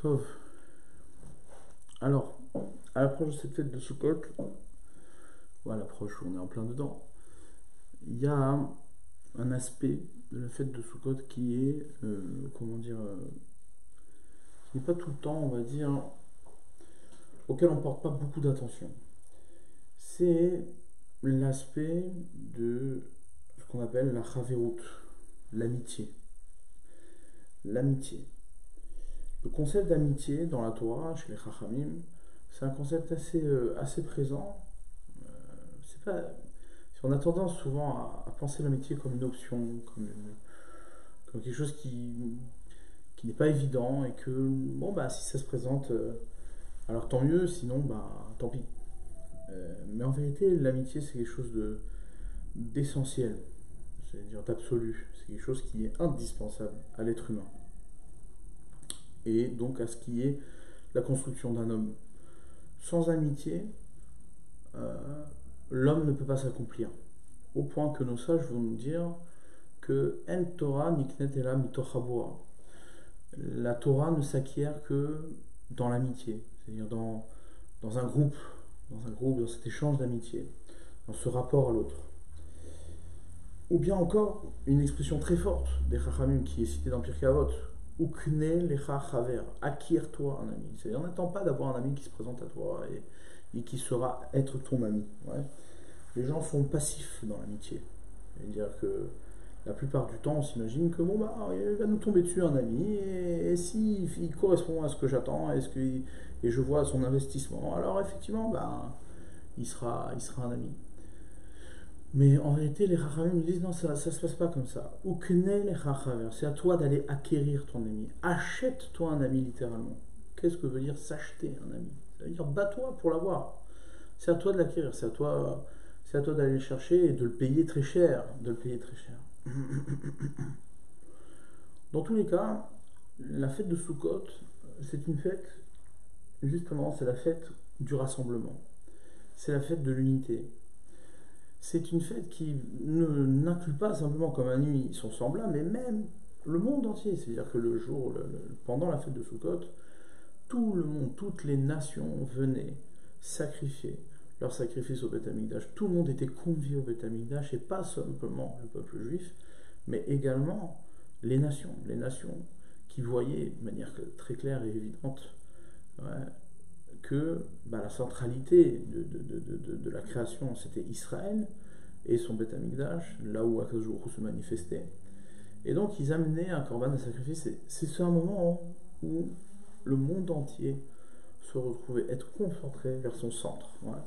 Tov. Alors, à l'approche de cette fête de Sukkot, ou à l'approche où on est en plein dedans, il y a un aspect de la fête de Sukkot qui est, qui n'est pas tout le temps, on va dire, auquel on ne porte pas beaucoup d'attention. C'est l'aspect de ce qu'on appelle la chaverut, l'amitié. L'amitié. Le concept d'amitié dans la Torah, chez les Chachamim, c'est un concept assez présent. C'est pas, on a tendance souvent à penser l'amitié comme une option, comme quelque chose qui n'est pas évident et que, bon, bah, si ça se présente, alors tant mieux, sinon, bah, tant pis. Mais en vérité, l'amitié, c'est quelque chose d'essentiel, c'est-à-dire d'absolu. C'est quelque chose qui est indispensable à l'être humain. Et donc à ce qui est la construction d'un homme. Sans amitié, l'homme ne peut pas s'accomplir. Au point que nos sages vont nous dire que En Torah niknet ela mitoch habura. La Torah ne s'acquiert que dans l'amitié, c'est-à-dire dans un groupe, dans cet échange d'amitié, dans ce rapport à l'autre. Ou bien encore, une expression très forte des Chachamim qui est citée dans Pirkei Avot, Ukne lecha chaver, acquiert-toi un ami. C'est-à-dire, on n'attend pas d'avoir un ami qui se présente à toi et qui saura être ton ami. Ouais. Les gens sont passifs dans l'amitié. C'est-à-dire que la plupart du temps, on s'imagine que bon, bah, il va nous tomber dessus un ami, et s'il correspond à ce que j'attends, et je vois son investissement, alors effectivement, bah, il sera un ami. Mais en vérité, les Chachamim nous disent non, ça ne se passe pas comme ça. C'est à toi d'aller acquérir ton ami. Achète-toi un ami, littéralement. Qu'est-ce que veut dire s'acheter un ami? Ça veut dire bats-toi pour l'avoir. C'est à toi de l'acquérir, c'est à toi d'aller le chercher et de le payer très cher. Dans tous les cas, la fête de Sukkot, c'est une fête, justement, c'est la fête du rassemblement. C'est la fête de l'unité. C'est une fête qui n'inclut pas simplement comme un nuit son semblant, mais même le monde entier. C'est-à-dire que pendant la fête de Sukkot, tout le monde, toutes les nations venaient sacrifier leur sacrifice au Beth Amikdash. Tout le monde était convié au Beth Amikdash, et pas simplement le peuple juif, mais également les nations qui voyaient de manière très claire et évidente, ouais, que la centralité de la création, c'était Israël et son Beth Amikdash, là où Akadosh Baruch Hu se manifestait. Et donc ils amenaient un korban de sacrifice. C'est un moment où le monde entier se retrouvait, être concentré vers son centre. Ouais,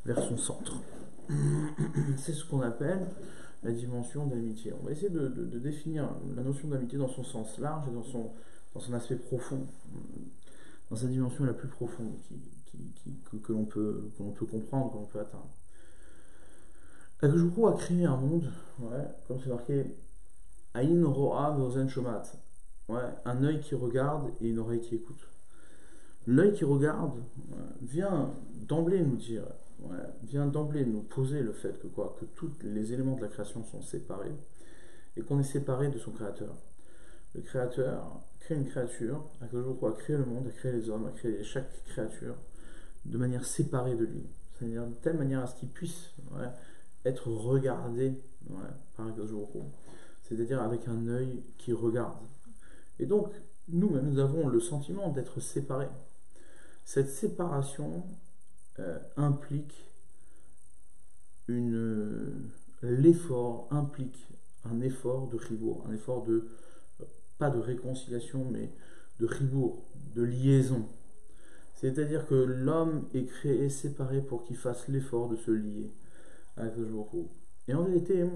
vers son centre. C'est ce qu'on appelle la dimension d'amitié. On va essayer de définir la notion d'amitié dans son sens large et dans son aspect profond, dans sa dimension la plus profonde que l'on peut comprendre, que l'on peut atteindre. Akadosh Baruch Hu a créé un monde, ouais, comme c'est marqué, Aïn ro'a ve'ozen shomat, ouais, un œil qui regarde et une oreille qui écoute. L'œil qui regarde, ouais, vient d'emblée nous dire, ouais, vient d'emblée nous poser le fait que tous les éléments de la création sont séparés et qu'on est séparé de son créateur. Le créateur crée une créature, Akadosh Baruch Hu a créé le monde, a créé les hommes, a créé chaque créature de manière séparée de lui. C'est-à-dire de telle manière à ce qu'il puisse, ouais, être regardé, ouais, par Akadosh Baruch Hu. C'est-à-dire avec un œil qui regarde. Et donc, nous avons le sentiment d'être séparés. Cette séparation implique l'effort, implique un effort de chibour, un effort pas de réconciliation, mais de chibour, de liaison. C'est-à-dire que l'homme est créé séparé pour qu'il fasse l'effort de se lier à Akadosh Baruch Hu. Et en vérité,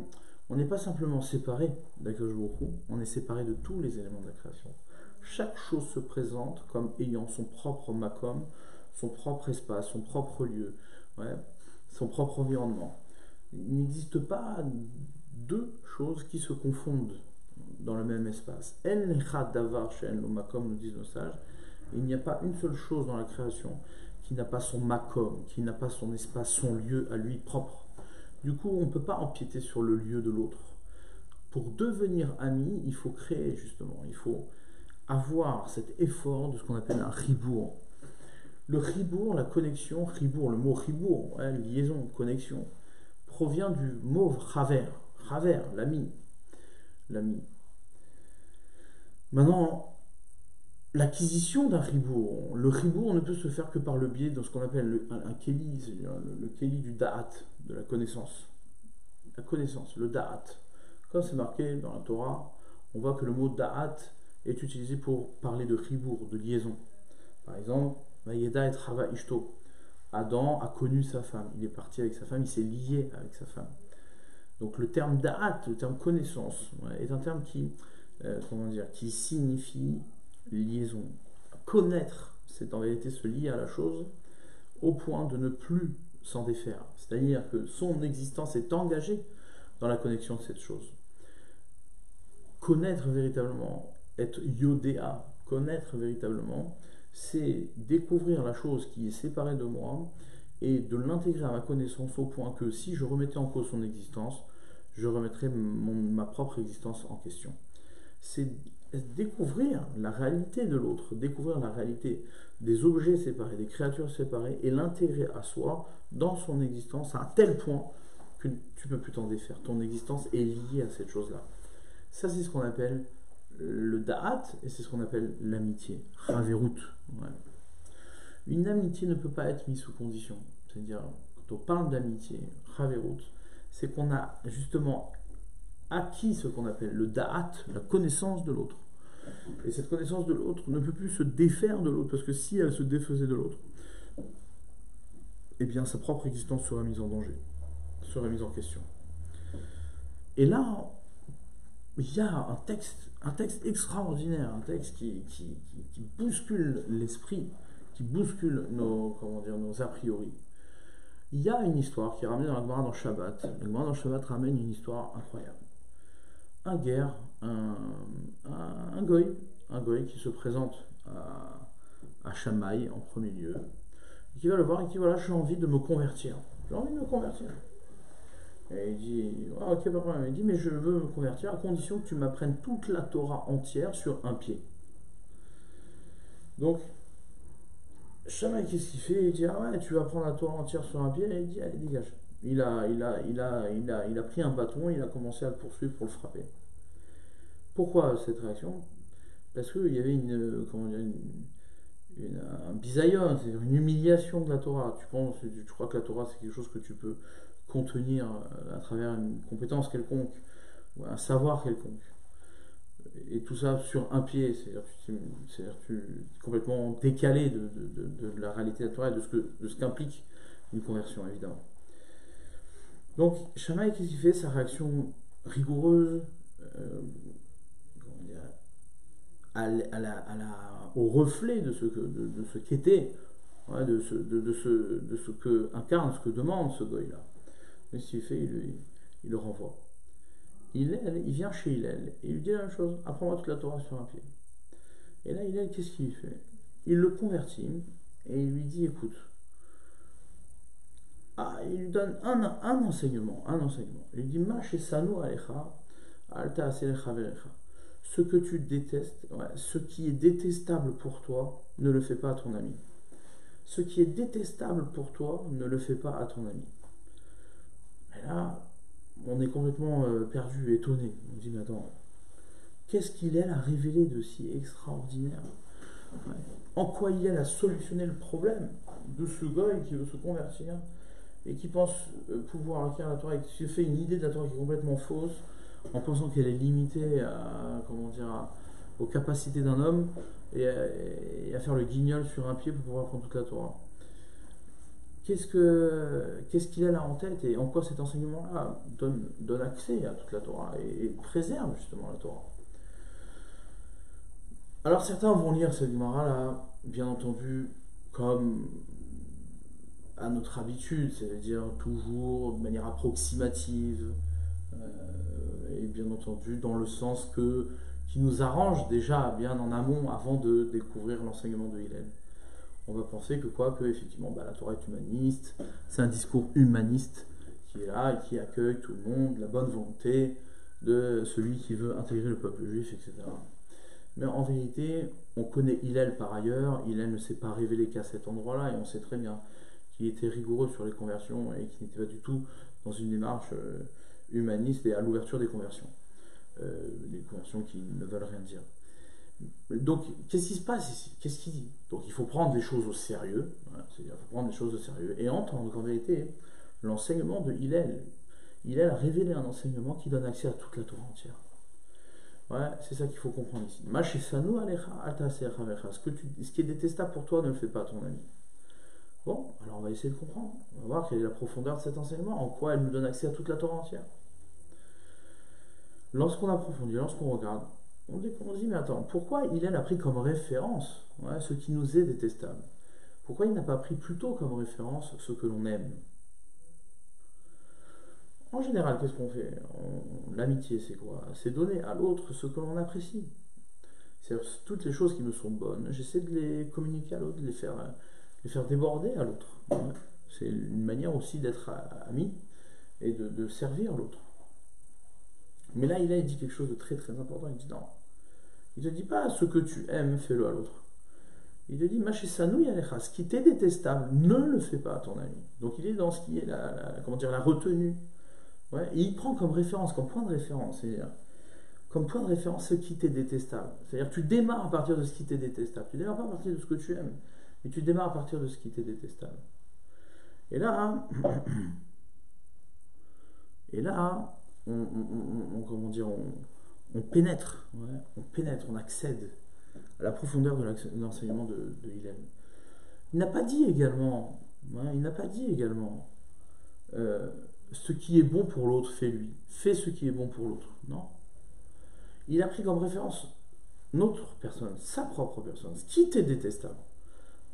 on n'est pas simplement séparé d'Akadosh Baruch Hu, on est séparé de tous les éléments de la création. Chaque chose se présente comme ayant son propre makom, son propre espace, son propre lieu, ouais, son propre environnement. Il n'existe pas deux choses qui se confondent dans le même espace. En echad davar she'en lo makom, nous disent nos sages. Il n'y a pas une seule chose dans la création qui n'a pas son makom, qui n'a pas son espace, son lieu à lui propre. Du coup, on ne peut pas empiéter sur le lieu de l'autre. Pour devenir ami, il faut créer, justement, il faut avoir cet effort de ce qu'on appelle un ribour. Le ribour, la connexion, ribour, le mot ribour, hein, liaison, connexion, provient du mot chaver, l'ami. Maintenant, l'acquisition d'un ribour, le ribour ne peut se faire que par le biais de ce qu'on appelle un kéli, c'est-à-dire le kéli du da'at, de la connaissance. La connaissance, le da'at. Comme c'est marqué dans la Torah, on voit que le mot da'at est utilisé pour parler de ribour, de liaison. Par exemple, Vayeda et Chava Ishto. Adam a connu sa femme, il est parti avec sa femme, il s'est lié avec sa femme. Donc le terme da'at, le terme connaissance, est un terme qui signifie liaison. Connaître, c'est en vérité se lier à la chose au point de ne plus s'en défaire. C'est-à-dire que son existence est engagée dans la connexion de cette chose. Connaître véritablement, être yodéa, connaître véritablement, c'est découvrir la chose qui est séparée de moi et de l'intégrer à ma connaissance au point que si je remettais en cause son existence, je remettrais ma propre existence en question. C'est découvrir la réalité de l'autre, découvrir la réalité des objets séparés, des créatures séparées et l'intégrer à soi dans son existence à un tel point que tu ne peux plus t'en défaire. Ton existence est liée à cette chose-là. Ça, c'est ce qu'on appelle le da'at et c'est ce qu'on appelle l'amitié, Raverut. Ouais. Une amitié ne peut pas être mise sous condition. C'est-à-dire, quand on parle d'amitié, Raverut, c'est qu'on a justement acquis ce qu'on appelle le da'at, la connaissance de l'autre. Et cette connaissance de l'autre ne peut plus se défaire de l'autre, parce que si elle se défaisait de l'autre, eh bien sa propre existence serait mise en danger, serait mise en question. Et là, il y a un texte extraordinaire, un texte qui bouscule l'esprit, qui bouscule nos a priori. Il y a une histoire qui est ramenée dans la Gemara dans Shabbat. La Gemara dans Shabbat ramène une histoire incroyable. Un guerre, un goy qui se présente à Shammai en premier lieu, et qui va le voir et qui dit voilà, j'ai envie de me convertir. Et il dit ok, pas de problème. Il dit mais je veux me convertir à condition que tu m'apprennes toute la Torah entière sur un pied. Donc Shammai, qu'est-ce qu'il fait? Il dit ah ouais, tu vas prendre la Torah entière sur un pied. Et il dit allez, dégage. Il a pris un bâton et il a commencé à le poursuivre pour le frapper. Pourquoi cette réaction? Parce qu'il y avait un bisaïon, c'est-à-dire une humiliation de la Torah. Tu crois que la Torah c'est quelque chose que tu peux contenir à travers une compétence quelconque, ou un savoir quelconque. Et tout ça sur un pied, c'est-à-dire que tu es complètement décalé de la réalité de la Torah et de ce qu'implique une conversion, évidemment. Donc, Shammai, qu'est-ce qu'il fait? Sa réaction rigoureuse, au reflet de ce qu'était, ouais, de ce que incarne, ce que demande ce goy-là. Mais ce qu'il fait, il le renvoie. Il vient chez Hillel et il lui dit la même chose, apprends-moi toute la Torah sur un pied. Et là, Hillel, qu'est-ce qu'il fait? Il le convertit et il lui dit écoute, il lui donne un enseignement. Il lui dit ma shesanu alecha alta aselecha verecha. Ce que tu détestes, ce qui est détestable pour toi, ne le fais pas à ton ami. Ce qui est détestable pour toi, ne le fais pas à ton ami. Et là, on est complètement perdu, étonné. On dit, mais attends, qu'est-ce qu'Hillel a révélé de si extraordinaire? En quoi Hillel a solutionné le problème de ce gars qui veut se convertir et qui pense pouvoir acquérir la Torah et qui se fait une idée de la Torah qui est complètement fausse en pensant qu'elle est limitée aux capacités d'un homme et à faire le guignol sur un pied pour pouvoir prendre toute la Torah. Qu'est-ce qu'il a en tête et en quoi cet enseignement-là donne accès à toute la Torah et préserve justement la Torah? Alors certains vont lire cette Gemara-là, bien entendu, comme à notre habitude, c'est-à-dire toujours de manière approximative, et bien entendu dans le sens qui nous arrange déjà bien en amont avant de découvrir l'enseignement de Hillel. On va penser que effectivement la Torah est humaniste, c'est un discours humaniste qui est là et qui accueille tout le monde, la bonne volonté de celui qui veut intégrer le peuple juif, etc. Mais en vérité, on connaît Hillel par ailleurs. Hillel ne s'est pas révélé qu'à cet endroit-là, et on sait très bien qu'il était rigoureux sur les conversions et qu'il n'était pas du tout dans une démarche humaniste et à l'ouverture des conversions. Des conversions qui ne veulent rien dire. Donc, qu'est-ce qui se passe ici? Qu'est-ce qu'il dit? Donc, il faut prendre les choses au sérieux. Voilà, c'est-à-dire, il faut prendre les choses au sérieux et entendre qu'en vérité, l'enseignement de Hillel a révélé un enseignement qui donne accès à toute la Torah entière. Ouais, c'est ça qu'il faut comprendre ici. Ce qui est détestable pour toi, ne le fais pas à ton ami. Bon, alors on va essayer de comprendre. On va voir quelle est la profondeur de cet enseignement, en quoi elle nous donne accès à toute la Torah entière. Lorsqu'on approfondit, lorsqu'on regarde, on dit, mais attends, pourquoi Hillel a pris comme référence ce qui nous est détestable? Pourquoi il n'a pas pris plutôt comme référence ce que l'on aime? En général, qu'est-ce qu'on fait? L'amitié, c'est quoi? C'est donner à l'autre ce que l'on apprécie. C'est-à-dire, toutes les choses qui me sont bonnes, j'essaie de les communiquer à l'autre, de les faire déborder à l'autre. Ouais. C'est une manière aussi d'être ami et de servir l'autre. Mais là, il dit quelque chose de très très important. Il dit non. Il ne te dit pas ce que tu aimes, fais-le à l'autre. Il te dit Machesanou yalecha, ce qui t'est détestable, ne le fais pas à ton ami. Donc il est dans ce qui est la retenue. Ouais, et il prend comme référence, comme point de référence, c'est-à-dire comme point de référence ce qui t'est détestable. C'est-à-dire tu démarres à partir de ce qui t'est détestable. Tu démarres pas à partir de ce que tu aimes, mais tu démarres à partir de ce qui t'est détestable. Et là, on pénètre, on accède à la profondeur de l'enseignement de Hillel. Il n'a pas dit également, ce qui est bon pour l'autre, fais ce qui est bon pour l'autre. Non. Il a pris comme référence notre personne, sa propre personne, ce qui t'est détestable.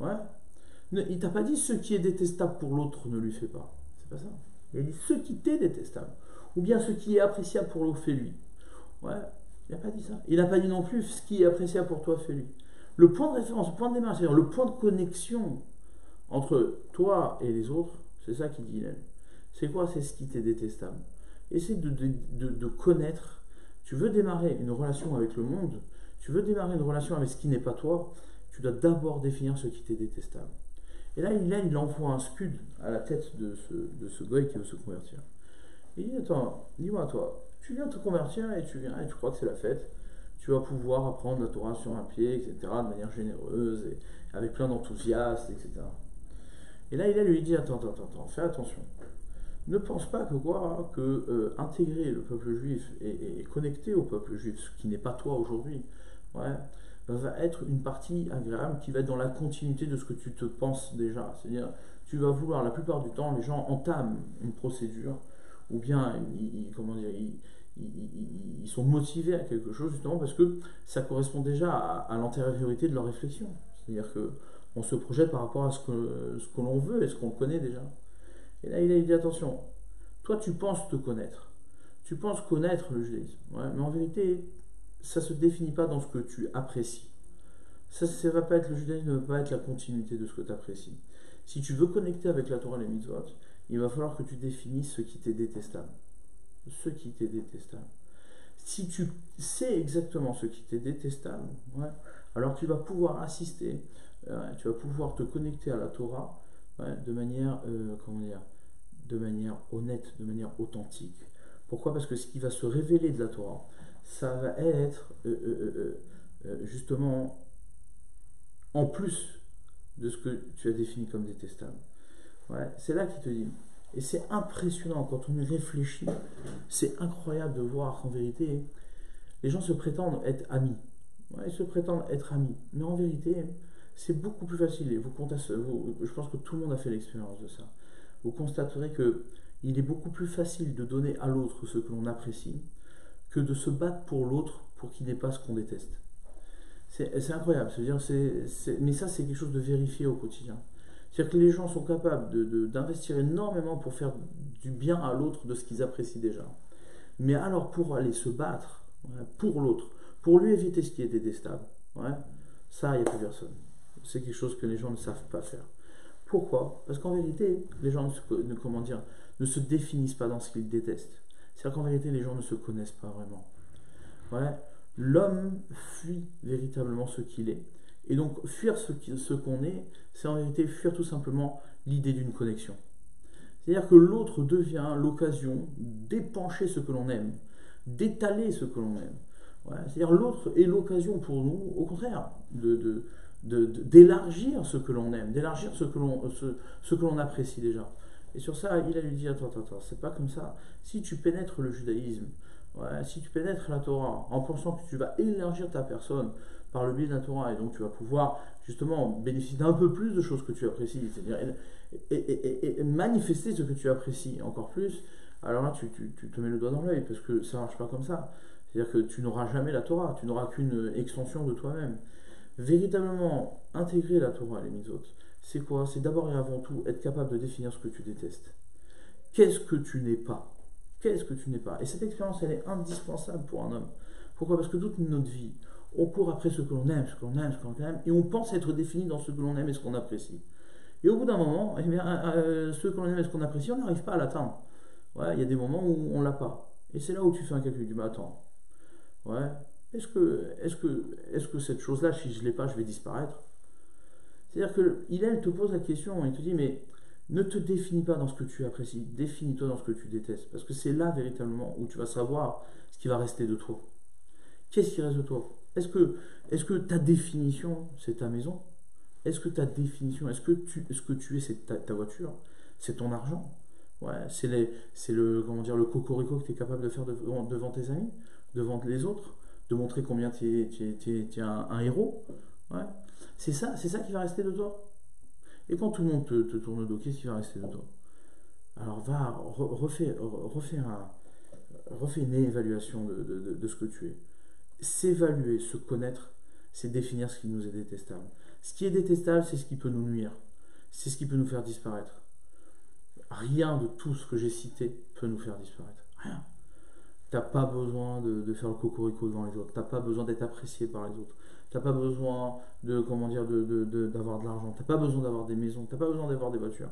Ouais. Il t'a pas dit ce qui est détestable pour l'autre, ne lui fais pas. C'est pas ça. Il a dit ce qui t'est détestable. Ou bien ce qui est appréciable pour l'autre, fais-lui. Ouais, il n'a pas dit ça. Il n'a pas dit non plus ce qui est appréciable pour toi, fais-lui. Le point de référence, le point de démarche, c'est-à-dire le point de connexion entre toi et les autres, c'est ça qu'il dit Hillel. C'est quoi? C'est ce qui t'est détestable. Essaie de connaître. Tu veux démarrer une relation avec le monde, tu veux démarrer une relation avec ce qui n'est pas toi, tu dois d'abord définir ce qui t'est détestable. Et là, il envoie un scud à la tête de ce goy qui veut se convertir. Il dit, attends, dis-moi toi, tu viens te convertir et tu crois que c'est la fête, tu vas pouvoir apprendre la Torah sur un pied, etc., de manière généreuse, et avec plein d'enthousiasme, etc. Et là, il lui dit, attends, fais attention. Ne pense pas que intégrer le peuple juif et connecter au peuple juif, ce qui n'est pas toi aujourd'hui, va être une partie agréable qui va être dans la continuité de ce que tu te penses déjà. C'est-à-dire, tu vas vouloir, la plupart du temps, les gens entament une procédure, ou bien, ils sont motivés à quelque chose, justement, parce que ça correspond déjà à l'antériorité de leur réflexion. C'est-à-dire qu'on se projette par rapport à ce que l'on veut et ce qu'on connaît déjà. Et là, il a dit, attention, toi, tu penses te connaître. Tu penses connaître le judaïsme. Mais en vérité, ça ne se définit pas dans ce que tu apprécies. Ça va pas être le judaïsme, ne va pas être la continuité de ce que tu apprécies. Si tu veux connecter avec la Torah et les mitzvot, il va falloir que tu définisses ce qui t'est détestable. Ce qui t'est détestable. Si tu sais exactement ce qui t'est détestable, alors tu vas pouvoir assister, tu vas pouvoir te connecter à la Torah de manière, de manière honnête, de manière authentique. Pourquoi? Parce que ce qui va se révéler de la Torah, ça va être justement en plus de ce que tu as défini comme détestable. C'est là qu'il te dit. Et c'est impressionnant quand on y réfléchit. C'est incroyable de voir qu'en vérité, les gens se prétendent être amis. Ils se prétendent être amis. Mais en vérité, c'est beaucoup plus facile. Et je pense que tout le monde a fait l'expérience de ça. Vous constaterez qu'il est beaucoup plus facile de donner à l'autre ce que l'on apprécie que de se battre pour l'autre pour qu'il n'ait pas ce qu'on déteste. C'est incroyable. Mais ça, c'est quelque chose de vérifié au quotidien. C'est-à-dire que les gens sont capables d'investir énormément pour faire du bien à l'autre de ce qu'ils apprécient déjà. Mais alors, pour aller se battre pour l'autre, pour lui éviter ce qui est détestable, ça, il n'y a plus personne. C'est quelque chose que les gens ne savent pas faire. Pourquoi? Parce qu'en vérité, les gens ne se définissent pas dans ce qu'ils détestent. C'est-à-dire qu'en vérité, les gens ne se connaissent pas vraiment. L'homme fuit véritablement ce qu'il est. Et donc, fuir ce qu'on est, c'est en vérité fuir tout simplement l'idée d'une connexion. C'est-à-dire que l'autre devient l'occasion d'épancher ce que l'on aime, d'étaler ce que l'on aime. Voilà. C'est-à-dire l'autre est l'occasion pour nous, au contraire, d'élargir ce que l'on aime, d'élargir ce que l'on apprécie déjà. Et sur ça, il a lui dit, attends, c'est pas comme ça. Si tu pénètres le judaïsme, ouais, si tu pénètres la Torah, en pensant que tu vas élargir ta personne par le biais de la Torah, et donc tu vas pouvoir justement bénéficier d'un peu plus de choses que tu apprécies, c'est-à-dire et manifester ce que tu apprécies encore plus, alors là tu te mets le doigt dans l'œil, parce que ça ne marche pas comme ça. C'est-à-dire que tu n'auras jamais la Torah, tu n'auras qu'une extension de toi-même. Véritablement intégrer la Torah et les mitzvot, c'est quoi? C'est d'abord et avant tout être capable de définir ce que tu détestes. Qu'est-ce que tu n'es pas? Qu'est-ce que tu n'es pas? Et cette expérience, elle est indispensable pour un homme. Pourquoi? Parce que toute notre vie, on court après ce que l'on aime, ce que l'on aime, ce que l'on aime, et on pense être défini dans ce que l'on aime et ce qu'on apprécie. Et au bout d'un moment, eh bien, ce que l'on aime et ce qu'on apprécie, on n'arrive pas à l'atteindre. Ouais, il y a des moments où on ne l'a pas. Et c'est là où tu fais un calcul. Du attends, ouais, est-ce que cette chose-là, si je ne l'ai pas, je vais disparaître? C'est-à-dire qu'il te pose la question, il te dit, mais ne te définis pas dans ce que tu apprécies, définis-toi dans ce que tu détestes. Parce que c'est là véritablement où tu vas savoir ce qui va rester de toi. Qu'est-ce qui reste de toi? Est-ce que ta définition, c'est ta maison? Est-ce que ta définition, est-ce que tu es, c'est ta voiture? C'est ton argent? Ouais, c'est le cocorico que tu es capable de faire devant tes amis, devant les autres, de montrer combien tu es un héros. Ouais. C'est ça qui va rester de toi. Et quand tout le monde te tourne le dos, qu'est-ce qui va rester de toi? Alors refais une évaluation de ce que tu es. S'évaluer, se connaître, c'est définir ce qui nous est détestable. Ce qui est détestable, c'est ce qui peut nous nuire. C'est ce qui peut nous faire disparaître. Rien de tout ce que j'ai cité peut nous faire disparaître. Rien. T'as pas besoin de faire le cocorico devant les autres. T'as pas besoin d'être apprécié par les autres. T'as pas besoin d'avoir de l'argent. T'as pas besoin d'avoir des maisons. T'as pas besoin d'avoir des voitures.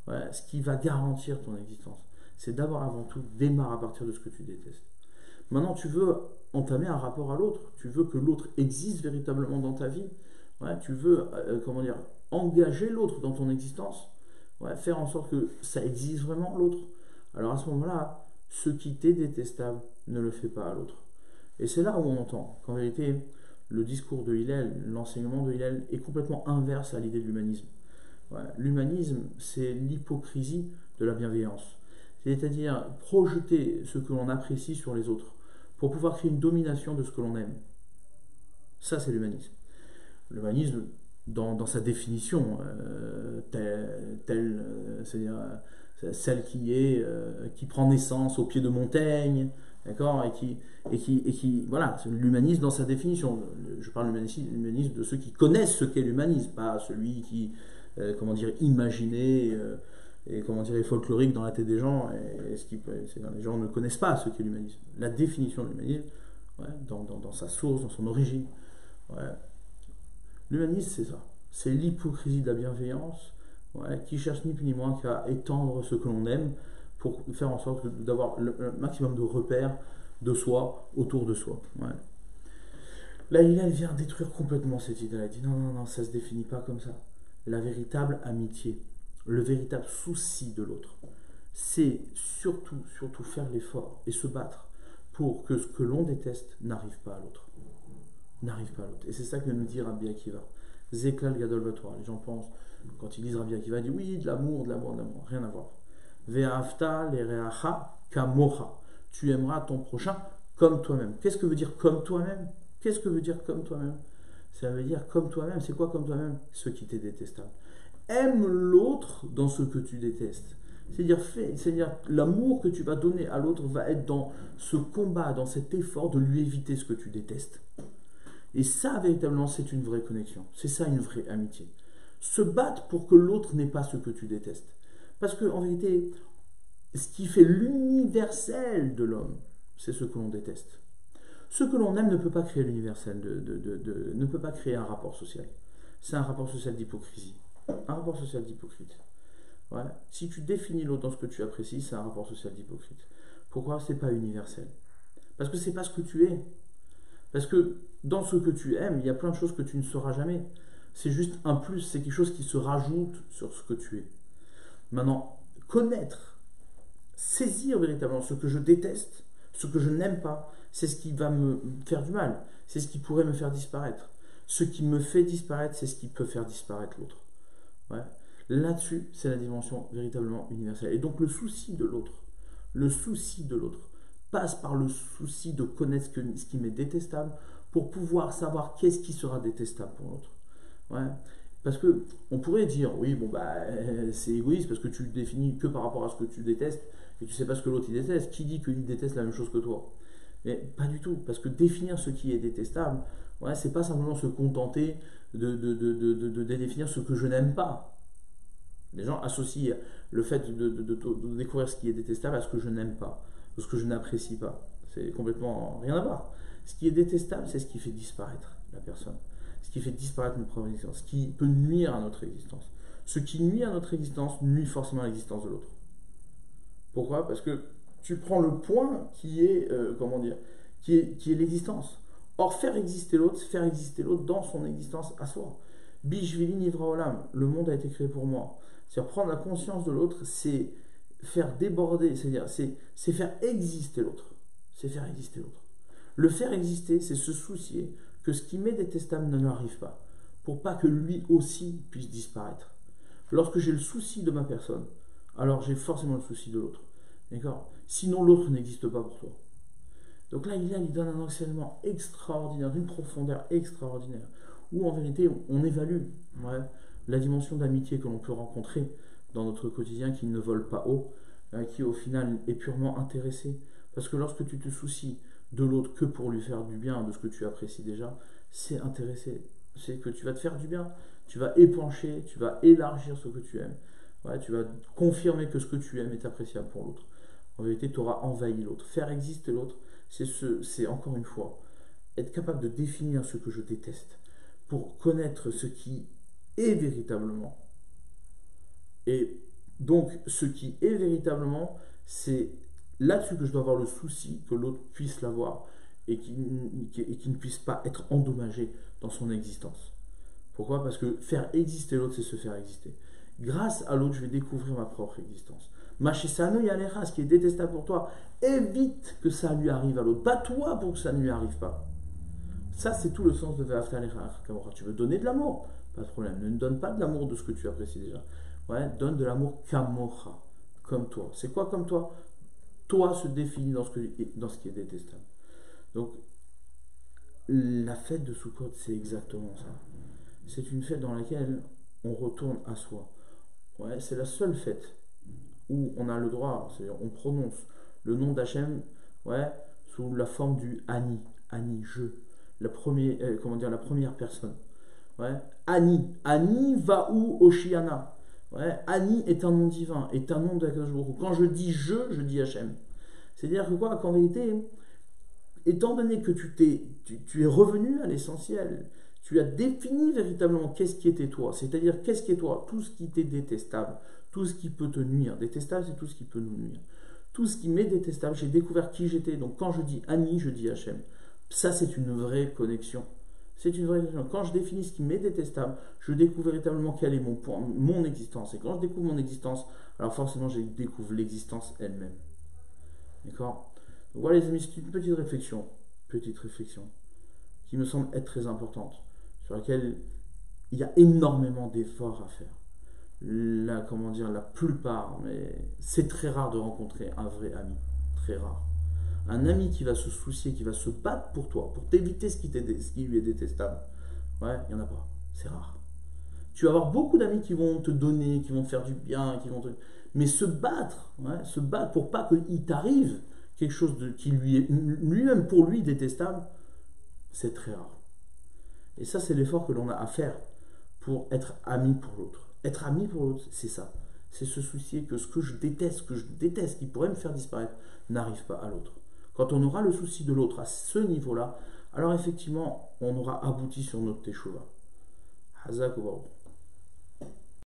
Ouais, ce qui va garantir ton existence, c'est d'abord avant tout démarre à partir de ce que tu détestes. Maintenant, tu veux entamer un rapport à l'autre. Tu veux que l'autre existe véritablement dans ta vie. Ouais, tu veux engager l'autre dans ton existence. Ouais, faire en sorte que ça existe vraiment l'autre. Alors à ce moment-là, ce qui t'est détestable, ne le fais pas à l'autre. Et c'est là où on entend qu'en vérité, le discours de Hillel, l'enseignement de Hillel est complètement inverse à l'idée de l'humanisme. Ouais, l'humanisme, c'est l'hypocrisie de la bienveillance. C'est-à-dire projeter ce que l'on apprécie sur les autres pour pouvoir créer une domination de ce que l'on aime. Ça, c'est l'humanisme. L'humanisme, dans sa définition, c'est-à-dire celle qui prend naissance au pied de montagnes, d'accord, et qui voilà, c'est l'humanisme dans sa définition. Je parle de l'humanisme de ceux qui connaissent ce qu'est l'humanisme, pas celui qui, imaginé et est folklorique dans la tête des gens, les gens ne connaissent pas ce qu'est l'humanisme. La définition de l'humanisme, ouais, dans sa source, dans son origine, ouais. L'humanisme, c'est ça. C'est l'hypocrisie de la bienveillance, ouais, qui cherche ni plus ni moins qu'à étendre ce que l'on aime pour faire en sorte d'avoir le maximum de repères de soi autour de soi. Ouais. Là, il vient détruire complètement cette idée-là. Il dit non, ça ne se définit pas comme ça. La véritable amitié, le véritable souci de l'autre, c'est surtout faire l'effort et se battre pour que ce que l'on déteste n'arrive pas à l'autre. Et c'est ça que nous dit Rabbi Akiva. Zeklal Gadol Batorah. Les gens pensent, quand ils lisent Rabbi Akiva, ils disent oui, de l'amour, rien à voir. Ve'afta lereacha kamocha. Tu aimeras ton prochain comme toi-même. Qu'est-ce que veut dire comme toi-même? Ça veut dire comme toi-même. C'est quoi comme toi-même? Ce qui t'est détestable. Aime l'autre dans ce que tu détestes. C'est-à-dire l'amour que tu vas donner à l'autre va être dans ce combat, dans cet effort de lui éviter ce que tu détestes. Et ça, véritablement, c'est une vraie connexion. C'est ça, une vraie amitié. Se battre pour que l'autre n'ait pas ce que tu détestes. Parce qu'en vérité, ce qui fait l'universel de l'homme, c'est ce que l'on déteste. Ce que l'on aime ne peut pas créer l'universel, ne peut pas créer un rapport social. C'est un rapport social d'hypocrisie. Un rapport social d'hypocrite. Ouais. Si tu définis l'autre dans ce que tu apprécies, c'est un rapport social d'hypocrite. Pourquoi c'est pas universel? Parce que c'est pas ce que tu es. Parce que dans ce que tu aimes, il y a plein de choses que tu ne sauras jamais. C'est juste un plus, c'est quelque chose qui se rajoute sur ce que tu es. Maintenant, connaître, saisir véritablement ce que je déteste, ce que je n'aime pas, c'est ce qui va me faire du mal, c'est ce qui pourrait me faire disparaître. Ce qui me fait disparaître, c'est ce qui peut faire disparaître l'autre. Ouais. Là-dessus, c'est la dimension véritablement universelle. Et donc le souci de l'autre, passe par le souci de connaître ce qui m'est détestable pour pouvoir savoir qu'est-ce qui sera détestable pour l'autre. Ouais. Parce que on pourrait dire, oui, bon bah c'est égoïste parce que tu le définis que par rapport à ce que tu détestes et tu sais pas ce que l'autre il déteste. Qui dit qu'il déteste la même chose que toi? Mais pas du tout, parce que définir ce qui est détestable, ouais, c'est pas simplement se contenter de définir ce que je n'aime pas. Les gens associent le fait de découvrir ce qui est détestable à ce que je n'aime pas, à ce que je n'apprécie pas. C'est complètement rien à voir. Ce qui est détestable, c'est ce qui fait disparaître la personne, ce qui fait disparaître notre propre existence, ce qui peut nuire à notre existence. Ce qui nuit à notre existence nuit forcément à l'existence de l'autre. Pourquoi? Parce que tu prends le point qui est, comment dire, qui est l'existence. Or, faire exister l'autre, c'est faire exister l'autre dans son existence à soi. Bishvili nivra olam, le monde a été créé pour moi. C'est-à-dire prendre la conscience de l'autre, c'est faire déborder, c'est-à-dire c'est faire exister l'autre. C'est faire exister l'autre. Le faire exister, c'est se soucier que ce qui m'est détestable ne lui arrive pas, pour pas que lui aussi puisse disparaître. Lorsque j'ai le souci de ma personne, alors j'ai forcément le souci de l'autre. D'accord? Sinon, l'autre n'existe pas pour toi. Donc là, il donne un enseignement extraordinaire, d'une profondeur extraordinaire, où en vérité, on évalue la dimension d'amitié que l'on peut rencontrer dans notre quotidien, qui ne vole pas haut, qui au final est purement intéressé. Parce que lorsque tu te soucies de l'autre que pour lui faire du bien, de ce que tu apprécies déjà, c'est intéressé. C'est que tu vas te faire du bien, tu vas épancher, tu vas élargir ce que tu aimes. Ouais, tu vas confirmer que ce que tu aimes est appréciable pour l'autre. En vérité, tu auras envahi l'autre. Faire exister l'autre, c'est encore une fois être capable de définir ce que je déteste pour connaître ce qui est véritablement. Et donc, ce qui est véritablement, c'est là-dessus que je dois avoir le souci que l'autre puisse l'avoir et qu'il ne puisse pas être endommagé dans son existence. Pourquoi? Parce que faire exister l'autre, c'est se faire exister. Grâce à l'autre, je vais découvrir ma propre existence. Machisano yalera, ce qui est détestable pour toi, évite que ça lui arrive à l'autre. Bats-toi pour que ça ne lui arrive pas. Ça, c'est tout le sens de Ve'aftalera. Tu veux donner de l'amour, pas de problème. Ne donne pas de l'amour de ce que tu apprécies déjà. Ouais, donne de l'amour kamora, comme toi. C'est quoi comme toi? Toi se définit dans ce qui est détestable. Donc, la fête de Sukkot, c'est exactement ça. C'est une fête dans laquelle on retourne à soi. Ouais, c'est la seule fête où on a le droit, c'est-à-dire on prononce le nom d'Hachem, ouais, sous la forme du Ani, Ani, je, la première personne. Ouais, Ani va où Oshiana. Ouais, Ani est un nom divin, est un nom d'Akadosh Baruch Hu. Quand je dis je dis Hachem. C'est-à-dire que quoi, qu'en vérité, étant donné que tu es revenu à l'essentiel, tu as défini véritablement qu'est-ce qui était toi, c'est-à-dire qu'est-ce qui est toi, tout ce qui t'est détestable, tout ce qui peut te nuire. Détestable, c'est tout ce qui peut nous nuire. Tout ce qui m'est détestable, j'ai découvert qui j'étais. Donc quand je dis Ani, je dis Hachem. Ça, c'est une vraie connexion. C'est une vraie connexion. Quand je définis ce qui m'est détestable, je découvre véritablement quel est mon existence. Et quand je découvre mon existence, alors forcément, je découvre l'existence elle-même. D'accord? Donc voilà les amis, c'est une petite réflexion, qui me semble être très importante, sur laquelle il y a énormément d'efforts à faire. La plupart, mais c'est très rare de rencontrer un vrai ami, très rare. Un ami qui va se soucier, qui va se battre pour toi, pour t'éviter ce qui lui est détestable. Ouais, il n'y en a pas, c'est rare. Tu vas avoir beaucoup d'amis qui vont te donner, qui vont te faire du bien, mais se battre pour pas qu'il t'arrive quelque chose qui lui est lui-même pour lui détestable, c'est très rare. Et ça, c'est l'effort que l'on a à faire pour être ami pour l'autre. Être ami pour l'autre, c'est ça. C'est se soucier que ce que je déteste, qui pourrait me faire disparaître, n'arrive pas à l'autre. Quand on aura le souci de l'autre à ce niveau-là, alors effectivement, on aura abouti sur notre teshuva. Hazak ou